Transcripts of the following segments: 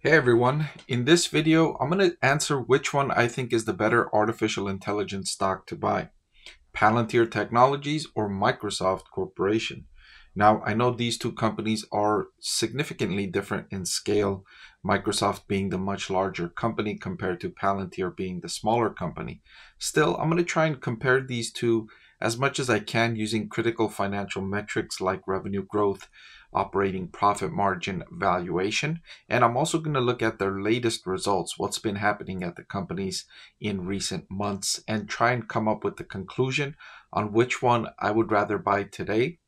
Hey everyone, in this video I'm going to answer which one I think is the better artificial intelligence stock to buy, Palantir Technologies or Microsoft Corporation. Now I know these two companies are significantly different in scale, Microsoft being the much larger company compared to Palantir being the smaller company. Still, I'm going to try and compare these two as much as I can using critical financial metrics like revenue growth, operating profit margin, valuation, and I'm also going to look at their latest results, what's been happening at the companies in recent months, and try and come up with the conclusion on which one I would rather buy today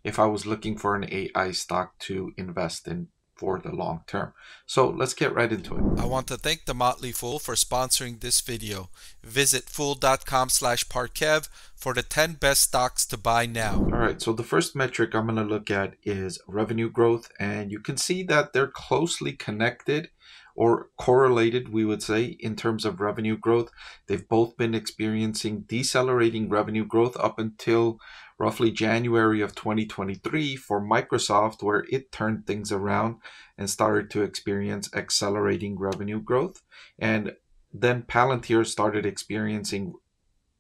if I was looking for an AI stock to invest in for the long term. So let's get right into it. I want to thank the Motley Fool for sponsoring this video. Visit fool.com/Parkev for the 10 best stocks to buy now. All right, so the first metric I'm going to look at is revenue growth, and you can see that they're closely connected or correlated, we would say, in terms of revenue growth. They've both been experiencing decelerating revenue growth up until roughly January of 2023 for Microsoft, where it turned things around and started to experience accelerating revenue growth. And then Palantir started experiencing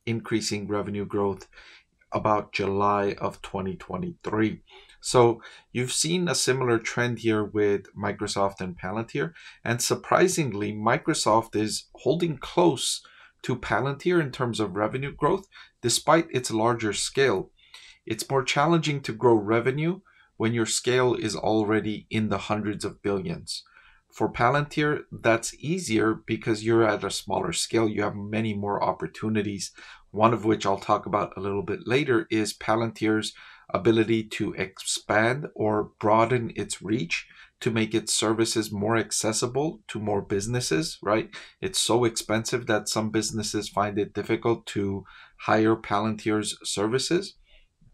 increasing revenue growth about July of 2023. So you've seen a similar trend here with Microsoft and Palantir, and surprisingly, Microsoft is holding close to Palantir in terms of revenue growth, despite its larger scale. It's more challenging to grow revenue when your scale is already in the hundreds of billions. For Palantir, that's easier because you're at a smaller scale. You have many more opportunities. One of which I'll talk about a little bit later is Palantir's ability to expand or broaden its reach to make its services more accessible to more businesses, right? It's so expensive that some businesses find it difficult to hire Palantir's services.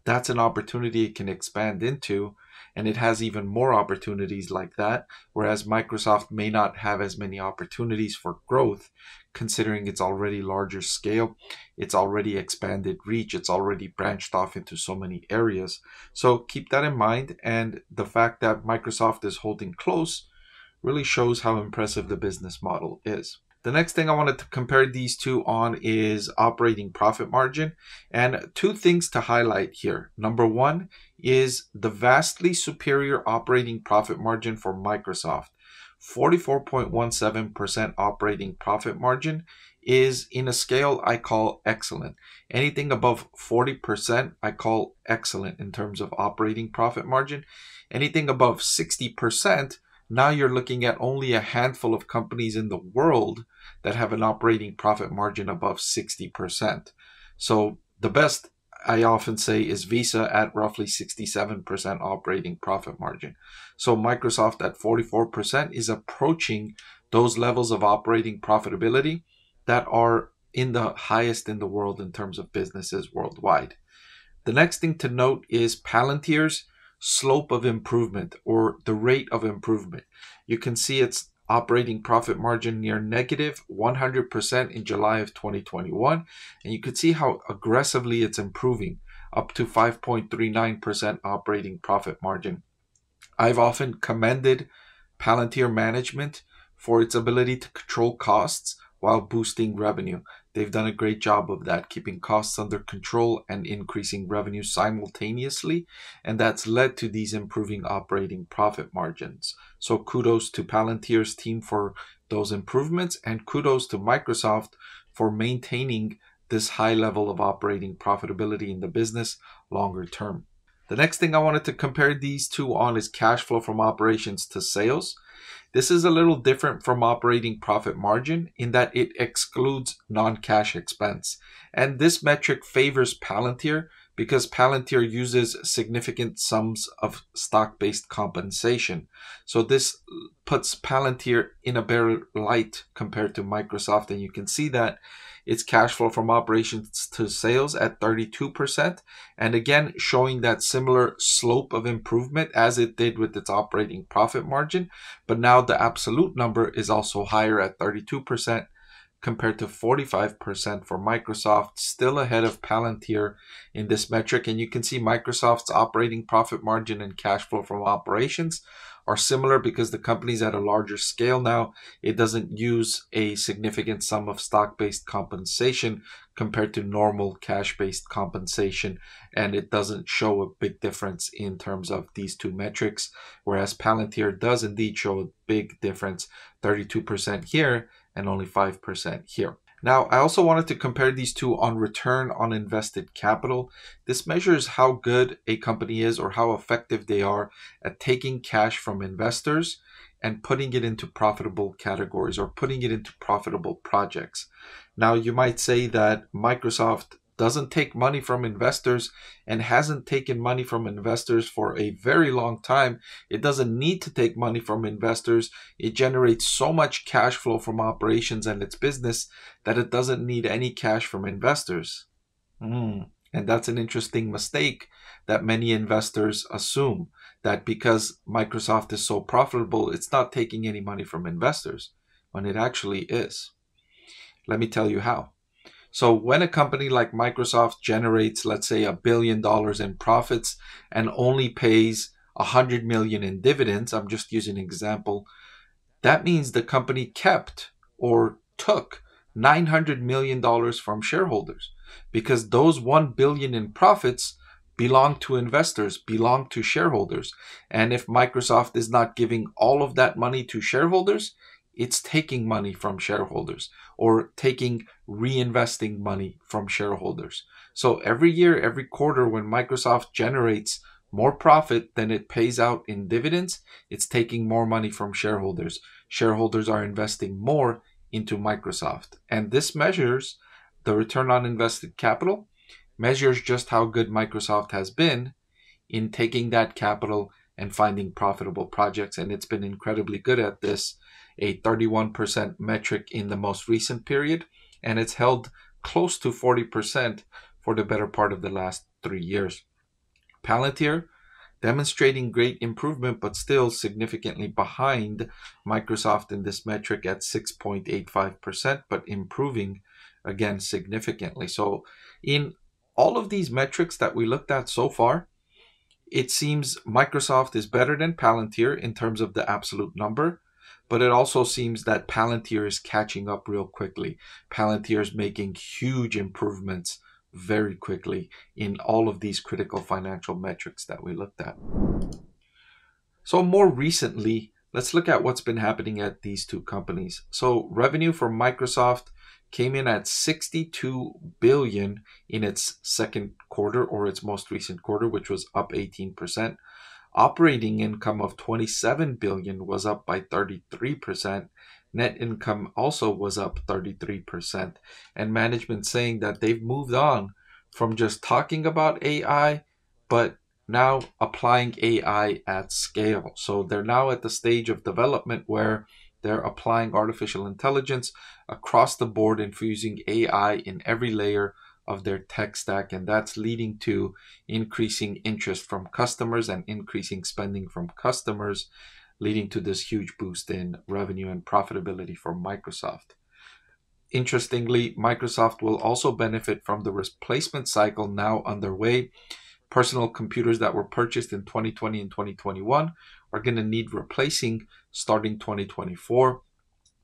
That's an opportunity it can expand into, and it has even more opportunities like that, whereas Microsoft may not have as many opportunities for growth considering its already larger scale, its already expanded reach, it's already branched off into so many areas. So keep that in mind, and the fact that Microsoft is holding close really shows how impressive the business model is. The next thing I wanted to compare these two on is operating profit margin. And two things to highlight here. Number one is the vastly superior operating profit margin for Microsoft. 44.17% operating profit margin is in a scale I call excellent. Anything above 40% I call excellent in terms of operating profit margin. Anything above 60%, now you're looking at only a handful of companies in the world that have an operating profit margin above 60%. So the best, I often say, is Visa at roughly 67% operating profit margin. So Microsoft at 44% is approaching those levels of operating profitability that are in the highest in the world in terms of businesses worldwide. The next thing to note is Palantir's slope of improvement, or the rate of improvement. You can see its operating profit margin near negative 100% in July of 2021, and you can see how aggressively it's improving up to 5.39% operating profit margin. I've often commended Palantir management for its ability to control costs while boosting revenue. They've done a great job of that, keeping costs under control and increasing revenue simultaneously, and that's led to these improving operating profit margins. So kudos to Palantir's team for those improvements, and kudos to Microsoft for maintaining this high level of operating profitability in the business longer term. The next thing I wanted to compare these two on is cash flow from operations to sales. This is a little different from operating profit margin in that it excludes non-cash expense. And this metric favors Palantir because Palantir uses significant sums of stock-based compensation. So this puts Palantir in a better light compared to Microsoft, and you can see that its cash flow from operations to sales at 32%, and again showing that similar slope of improvement as it did with its operating profit margin, but now the absolute number is also higher at 32% compared to 45% for Microsoft, still ahead of Palantir in this metric. And you can see Microsoft's operating profit margin and cash flow from operations are similar because the company's at a larger scale now. It doesn't use a significant sum of stock-based compensation compared to normal cash-based compensation, and it doesn't show a big difference in terms of these two metrics, whereas Palantir does indeed show a big difference, 32% here and only 5% here. Now, I also wanted to compare these two on return on invested capital. This measures how good a company is or how effective they are at taking cash from investors and putting it into profitable categories or putting it into profitable projects. Now, you might say that Microsoft doesn't take money from investors and hasn't taken money from investors for a very long time. It doesn't need to take money from investors. It generates so much cash flow from operations and its business that it doesn't need any cash from investors. And that's an interesting mistake that many investors assume, that because Microsoft is so profitable, it's not taking any money from investors, when it actually is. Let me tell you how. So when a company like Microsoft generates, let's say, $1 billion in profits and only pays $100 million in dividends, I'm just using an example, that means the company kept or took $900 million from shareholders, because those $1 billion in profits belong to investors, belong to shareholders. And if Microsoft is not giving all of that money to shareholders, it's taking money from shareholders or reinvesting money from shareholders. So every year, every quarter, when Microsoft generates more profit than it pays out in dividends, it's taking more money from shareholders. Shareholders are investing more into Microsoft. And this measures the return on invested capital, measures just how good Microsoft has been in taking that capital and finding profitable projects. And it's been incredibly good at this, a 31% metric in the most recent period, and it's held close to 40% for the better part of the last 3 years. Palantir demonstrating great improvement, but still significantly behind Microsoft in this metric at 6.85%, but improving again significantly. So in all of these metrics that we looked at so far, it seems Microsoft is better than Palantir in terms of the absolute number, but it also seems that Palantir is catching up real quickly. Palantir is making huge improvements very quickly in all of these critical financial metrics that we looked at. So more recently, let's look at what's been happening at these two companies. So revenue for Microsoft came in at $62 billion in its second quarter, or its most recent quarter, which was up 18%. Operating income of $27 billion was up by 33%. Net income also was up 33%. And management saying that they've moved on from just talking about AI, but now applying AI at scale. So they're now at the stage of development where they're applying artificial intelligence across the board, infusing AI in every layer of their tech stack, and that's leading to increasing interest from customers and increasing spending from customers, leading to this huge boost in revenue and profitability for Microsoft. Interestingly, Microsoft will also benefit from the replacement cycle now underway. Personal computers that were purchased in 2020 and 2021 are going to need replacing starting 2024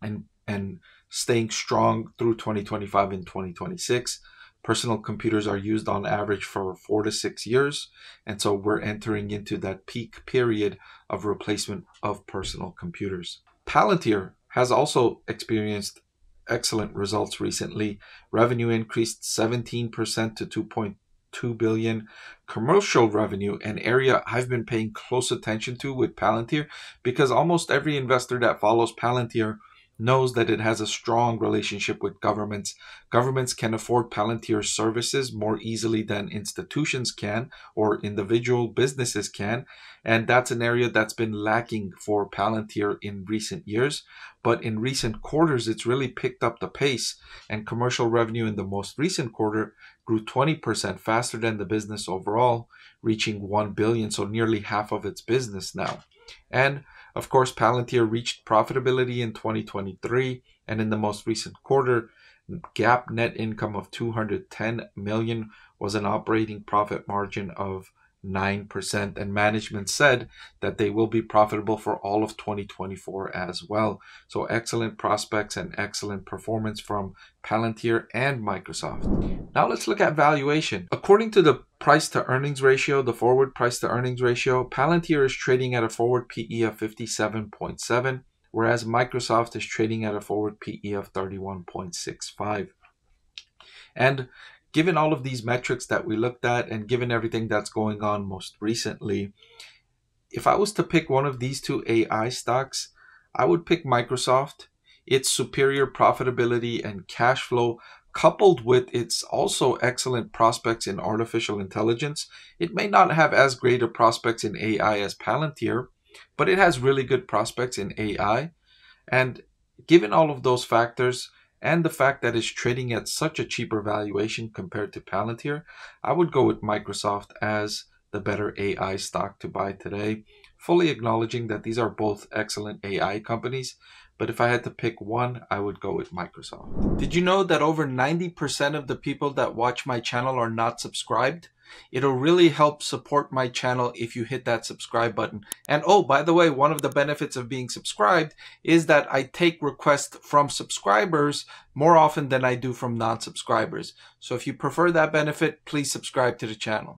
and staying strong through 2025 and 2026. Personal computers are used on average for 4 to 6 years, and so we're entering into that peak period of replacement of personal computers. Palantir has also experienced excellent results recently. Revenue increased 17% to $2.2 billion. Commercial revenue, an area I've been paying close attention to with Palantir, because almost every investor that follows Palantir knows that it has a strong relationship with governments. Governments can afford Palantir's services more easily than institutions can or individual businesses can. And that's an area that's been lacking for Palantir in recent years. But in recent quarters, it's really picked up the pace. And commercial revenue in the most recent quarter grew 20% faster than the business overall, reaching $1 billion, so nearly half of its business now. And of course, Palantir reached profitability in 2023, and in the most recent quarter, GAAP net income of $210 million was an operating profit margin of 9%, and management said that they will be profitable for all of 2024 as well. So excellent prospects and excellent performance from Palantir and Microsoft. Now let's look at valuation. According to the price to earnings ratio, the forward price to earnings ratio, Palantir is trading at a forward PE of 57.7, whereas Microsoft is trading at a forward PE of 31.65. And given all of these metrics that we looked at and given everything that's going on most recently, if I was to pick one of these two AI stocks, I would pick Microsoft. Its superior profitability and cash flow, coupled with its also excellent prospects in artificial intelligence. It may not have as great a prospects in AI as Palantir, but it has really good prospects in AI. And given all of those factors, and the fact that it's trading at such a cheaper valuation compared to Palantir, I would go with Microsoft as the better AI stock to buy today, fully acknowledging that these are both excellent AI companies. But if I had to pick one, I would go with Microsoft. Did you know that over 90% of the people that watch my channel are not subscribed? It'll really help support my channel if you hit that subscribe button. And oh, by the way, one of the benefits of being subscribed is that I take requests from subscribers more often than I do from non-subscribers. So if you prefer that benefit, please subscribe to the channel.